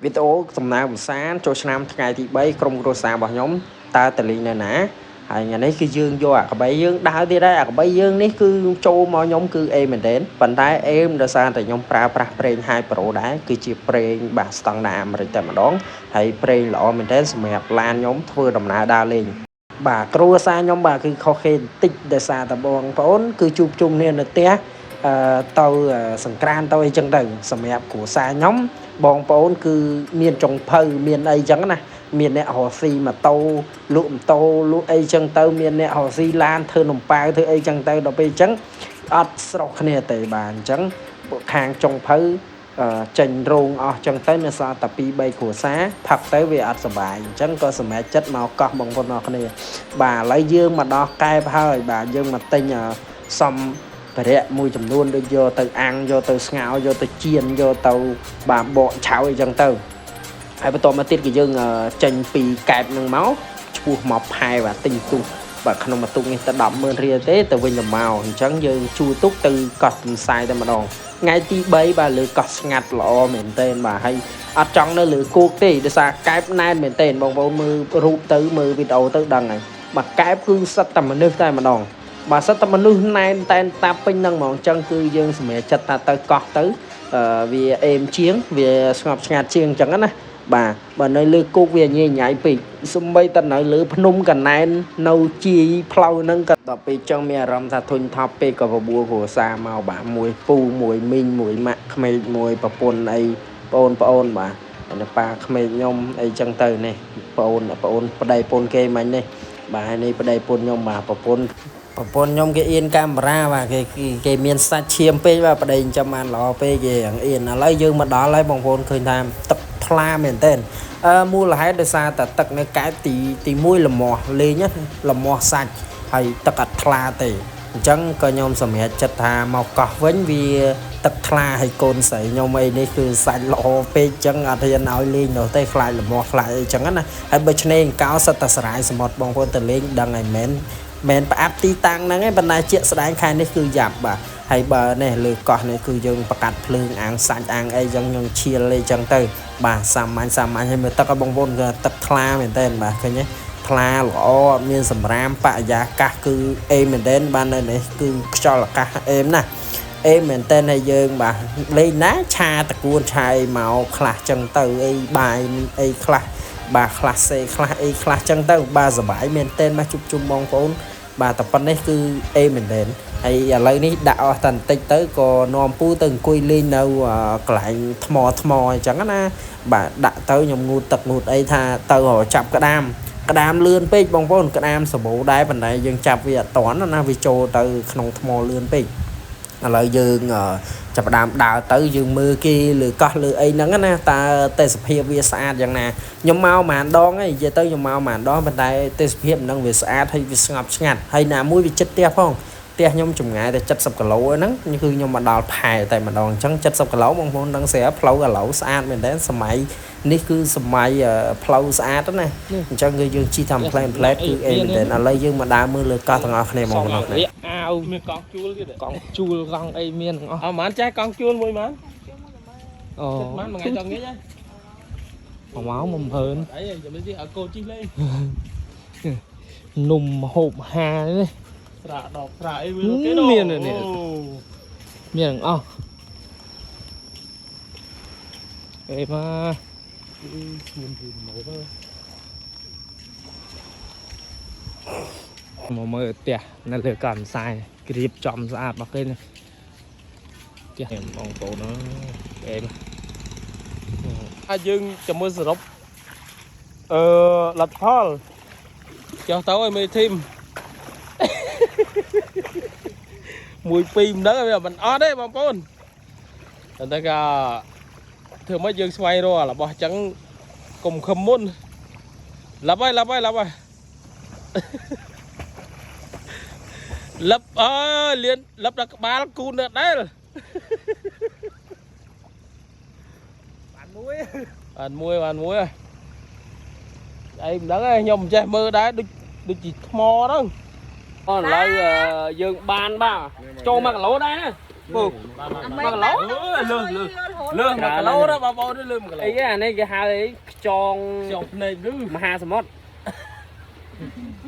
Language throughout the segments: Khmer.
វីដេអូសំណើភាសាចូលឆ្នាំថ្ងៃទី3ក្រុមគ្រួសាររបស់ខ្ញុំតើតលីងនៅណាហើយថ្ងៃនេះគឺយើងយកអាកបីយើងដើរទៀតដែរអាកបីយើងនេះគឺចូលមកខ្ញុំគឺអេមែនទែនប៉ុន្តែអេមដោយសារតែខ្ញុំប្រើប្រាស់ប្រេង High Pro ដែរគឺជាប្រេងបាទស្តង់ដារអាមេរិកតែម្ដងហើយប្រេងល្អមែនទែនសម្រាប់ឡានខ្ញុំធ្វើដំណើរដើរលេងបាទគ្រួសារខ្ញុំបាទគឺខុសគេបន្តិចដោយសារតែបងប្អូនគឺជួបជុំគ្នានៅផ្ទះទៅសង្ក្រានទៅអីចឹងទៅសម្រាប់គ្រួសារខ្ញុំបងប្អូនគឺមានចុងភៅមានអីចឹងណាមានអ្នករស់ស៊ីម៉ូតូលក់ម៉ូតូលក់អីចឹងទៅមានអ្នករស់ស៊ីឡានធ្វើនំប៉ាវធ្វើអីចឹងទៅដល់ពេលចឹងអត់ស្រុះគ្នាទេបាទអញ្ចឹងពួកខាងចុងភៅចេញរោងអស់ចឹងទៅនៅសល់តែ2 3គ្រួសារផឹកទៅវាអត់សុបាយអញ្ចឹងក៏សម្រេចចិត្តមកកោះបងប្អូនអរគ្នាបាទឥឡូវយើងមកដល់កែបហើយបាទយើងមកទិញសំភារៈមួយចំនួនដូចយកទៅអាំងយកទៅស្ងោរយកទៅចៀនយកទៅបាទបកឆៅអីចឹងទៅហើយបន្ទាប់មកទៀតគឺយើងចេញពីកែបនឹងមកឈ្មោះមកផែបាទទិញទូបាទក្នុងបន្ទុកនេះទៅ 100000 រៀលទេទៅវិញទៅមកអញ្ចឹងយើងជួទុកទៅកោះទន្សាយតែម្ដងថ្ងៃទី3បាទលើកោះស្ងាត់ល្អមែនទែនបាទហើយអត់ចង់នៅលើគោកទេដោយសារកែបណែនមែនទែនបងប្អូនមើលរូបទៅមើលវីដេអូទៅដឹងហើយបាទកែបគឺសិតតែមនុស្សតែម្ដងបាទសិតតែមនុស្សណែនតែនតាពេញហ្នឹងហ្មងអញ្ចឹងគឺយើងសម្រេចចិត្តថាទៅកោះទៅវាអេមជាងវាស្ងប់ស្ងាត់ជាងអញ្ចឹងណាបាទបើនៅលើគោកវាញ៉ៃញ៉ៃពេកសំបីតែនៅលើភ្នំកណែននៅជាយផ្លូវហ្នឹងក៏ដល់ពេលចឹងមានអារម្មណ៍ថាធុញថប់ពេកក៏បបួលគ្រួសារមកបាទមួយពូមួយមីងមួយម៉ាក់ក្មេកមួយប្រពន្ធអីបងប្អូនបាទនៅប៉ាក្មេកខ្ញុំអីចឹងទៅនេះបងប្តីពូនគេមិញនេះបាទនេះប្តីពូនខ្ញុំបាទប្រពន្ធខ្ញុំគេអៀនកាមេរ៉ាបាទគេមានសាច់ឈាមពេកបាទប្តីចាំបានល្អពេកគេអៀនឥឡូវយើងមកដល់ហើយបងប្អូនឃើញថាទឹកថ្លាមែនទែនមូលហេតុដោយសារតែទឹកនៅកែបទី1លមាស់លេងលមាស់សាច់ហើយទឹកអត់ថ្លាទេអញ្ចឹងក៏ខ្ញុំសម្រេចចិត្តថាមកកោះវិញវាទឹកថ្លាហើយកូនស្រីខ្ញុំអីនេះគឺសាច់ល្អពេកអញ្ចឹងអត់ហ៊ានឲ្យលេងនោះទេខ្លាចលមាស់ខ្លាចអីចឹងណាហើយបើឆ្នេរកោសិតតែសរាយសមុទ្របងប្អូនទៅលេងដឹងហើយមែនប្រអាប់ទីតាំងហ្នឹងឯងប៉ុន្តែជាក់ស្ដែងខែនេះគឺយ៉ាប់បាទហើយបើនេះលើកោះនេះគឺយើងប្រកាត់ភ្លើងអាំងសាច់អាំងអីចឹងយើងឈៀលអីចឹងទៅបាទសាមញ្ញហើយមើលទឹកបងប្អូនគឺទឹកថ្លាមែនតើបាទឃើញទេថ្លាល្អអត់មានសម្រាមបរិយាកាសគឺអេមមែនតើបាននៅនេះគឺខ្យល់អាកាសអេមណាអេមមែនតើហើយយើងបាទលេងណាឆាតគួនឆាយមកខ្លះចឹងទៅអីបាយអីខ្លះបាទខ្លះសេខ្លះអីខ្លះចឹងទៅបាទសុបាយមែនតើមកជុំបងប្អូនបាទតែប៉ុណ្ណេះគឺអេមែនតើហើយឥឡូវនេះដាក់អស់តែបន្តិចទៅក៏នាំពូទៅអង្គុយលេងនៅកន្លែងថ្មអញ្ចឹងណាបាទដាក់ទៅខ្ញុំងូតទឹកងូតអីថាទៅចាប់ក្តាមលឿនពេកបងប្អូនក្តាមសម្បូរដែរប៉ុន្តែយើងចាប់វាអត់តាន់ណាវាចូលទៅក្នុងថ្មលឿនពេកឥឡូវយើងចាប់ផ្ដើមដើរទៅយើងមើលគេលើកោះលើអីហ្នឹងណាតើទេសភាពវាស្អាតយ៉ាងណាខ្ញុំមកប្រហែលដងហើយនិយាយទៅខ្ញុំមកប្រហែលដងប៉ុន្តែទេសភាពហ្នឹងវាស្អាតហើយវាស្ងប់ស្ងាត់ហើយណាមួយវាចិត្តផ្ទះផងផ្ទះខ្ញុំចម្ងាយតែ70គីឡូហ្នឹងគឺខ្ញុំមកដល់ផែតែម្ដងអញ្ចឹង70គីឡូបងប្អូនដឹងស្រាប់ផ្លូវឥឡូវស្អាតមែនតើសម័យនេះគឺសម័យផ្លូវស្អាតណាអញ្ចឹងគឺយើងជិះតាមផ្លែគឺអីមែនតើឥឡូវយើងមកដើរមើលលើកោះទាំងអស់គ្នាបងប្អូនអាវមានកង់ជួលទៀតកង់ជួលកង់អីមានទាំងអស់អត់ហ្មងចេះកង់ជួលមួយហ្មងអូមិនមួយថ្ងៃចង់ងាយហ៎មក10000អីចាំនេះឲ្យកូនជិះលេងនំហូបហានេះស្រាដបស្រាអីវាគេនោះមាននេះមានទាំងអស់អេមកមានពីម៉ូតមកមើលផ្ទះនៅលើកណ្ដាលគេរៀបចំស្អាតមកគេផ្ទះបងប្អូនអេហើយយើងចាំមើលសរុបលទ្ធផលចុះទៅឲ្យមេធីមមួយពីរមិនដឹងវាមិនអត់ទេបងប្អូនតែក៏ធ្វើម៉េចយើងស្វែងរករបស់អញ្ចឹងកុំខឹមមុនឡាប់ហើយលឹបអើយលៀនលឹបដល់ក្បាលគូនដល់ដែលបានមួយអីមិនដឹងទេខ្ញុំមិនចេះមើលដែរដូចជាថ្មហ្នឹងឥឡូវយើងបានបាទចូល1គីឡូដែរណា Bù. Mà lấu lơ mà lấu đó bà bò nó lơ mà lấu. Ấy cái này cái hai ấy tròn này cứ mà hai smart.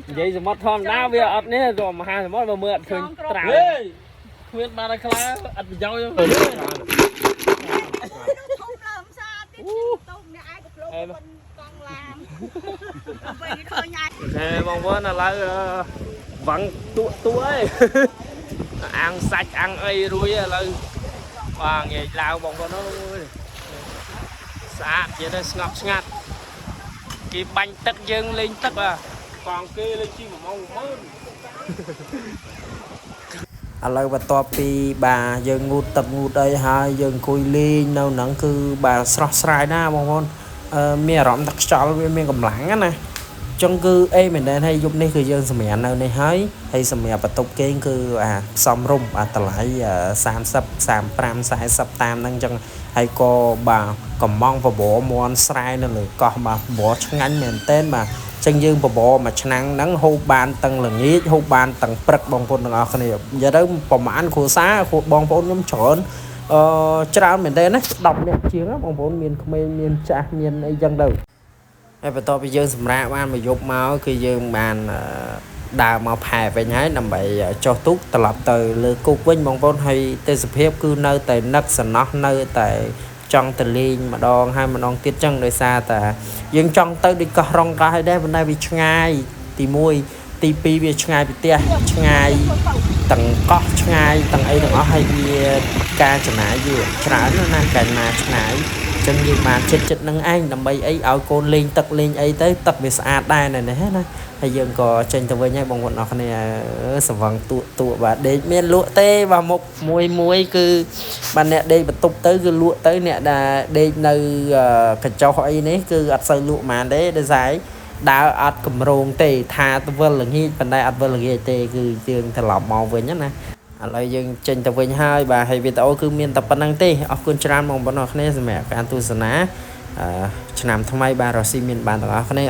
Vậy smart thon đá bây giờ nè rồi mà hai smart mà mượn khơi trào. Nguyên ba là khá ăn với nhau chứ. Mong muốn là lấy vắng tuổi ăn sạch ăn ấy rồi là và nghề lao bông của nó xã chỉ đây ngọc ngặt cái bánh tất dương lên tất à còn kia lên chi mà mong mớn ឥឡូវបន្ទាប់ពីបាទយើងងូតទឹកងូតអីហើយយើងអង្គុយលេងនៅហ្នឹងគឺបាទស្រស់ស្រាយណាស់បងប្អូនមានអារម្មណ៍ថាខ្យល់វាមានកម្លាំងណាចឹងគឺអីមែនទេហើយយប់នេះគឺយើងសម្រាប់នៅនេះហើយសម្រាប់បន្ទប់គេងគឺសំរុំតម្លៃ30 35 40តាមហ្នឹងចឹងហើយក៏បាទកំងបបរមន់ស្រែនៅលើកោះបាទបបរឆ្ងាញ់មែនទែនបាទចឹងយើងបបរមួយឆ្នាំងហ្នឹងហូបបានទាំងល្ងាចហូបបានទាំងព្រឹកបងប្អូនទាំងអស់គ្នានិយាយទៅប្រហែលគ្រួសារបងប្អូនខ្ញុំច្រើនមែនទែនណា10នាក់ជាងបងប្អូនមានក្មេងមានចាស់មានអីចឹងទៅហើយបន្ទាប់ពីយើងសម្រាកបានមួយយប់មកគឺយើងបានដើរមកផែវិញហើយដើម្បីចុះទូកត្រឡប់ទៅលើគោកវិញបងប្អូនហើយទេសភាពគឺនៅតែនឹកសំណោះនៅតែចង់ទៅលេងម្ដងហើយម្ដងទៀតចឹងដោយសារតែយើងចង់ទៅដូចកោះរ៉ុងកោះហើយដែរប៉ុន្តែវាឆ្ងាយទី1ទី2វាឆ្ងាយពីផ្ទះឆ្ងាយទាំងកោះឆ្ងាយទាំងអីទាំងអស់ហើយវាការចំណាយវាច្រើនណាស់កាលណាឆ្ងាយចឹងយើងបានចិត្តនឹងឯងដើម្បីអីឲ្យកូនលេងទឹកលេងអីទៅទឹកវាស្អាតដែរណាហើយយើងក៏ចេញទៅវិញហើយបងប្អូនអរគ្នាស្វឹងតួបាទដេកមានលក់ទេបាទមុខមួយគឺបាទអ្នកដេកបន្ទប់ទៅគឺលក់ទៅអ្នកដែលដេកនៅកញ្ចុះអីនេះគឺអត់សូវលក់ប៉ុន្មានទេដោយសារដើរអត់កម្រងទេថាទៅវិលល្ងាចប៉ុន្តែអត់វិលល្ងាចទេគឺយើងត្រឡប់មកវិញណាឥឡូវយើងចេញទៅវិញហើយបាទហើយវីដេអូគឺមានតែប៉ុណ្្នឹងទេអរគុណច្រើនបងប្អូនអរគ្នាសម្រាប់ការទស្សនាឆ្នាំថ្មីបាទរស់ស៊ីមានបានទាំងអស់គ្នា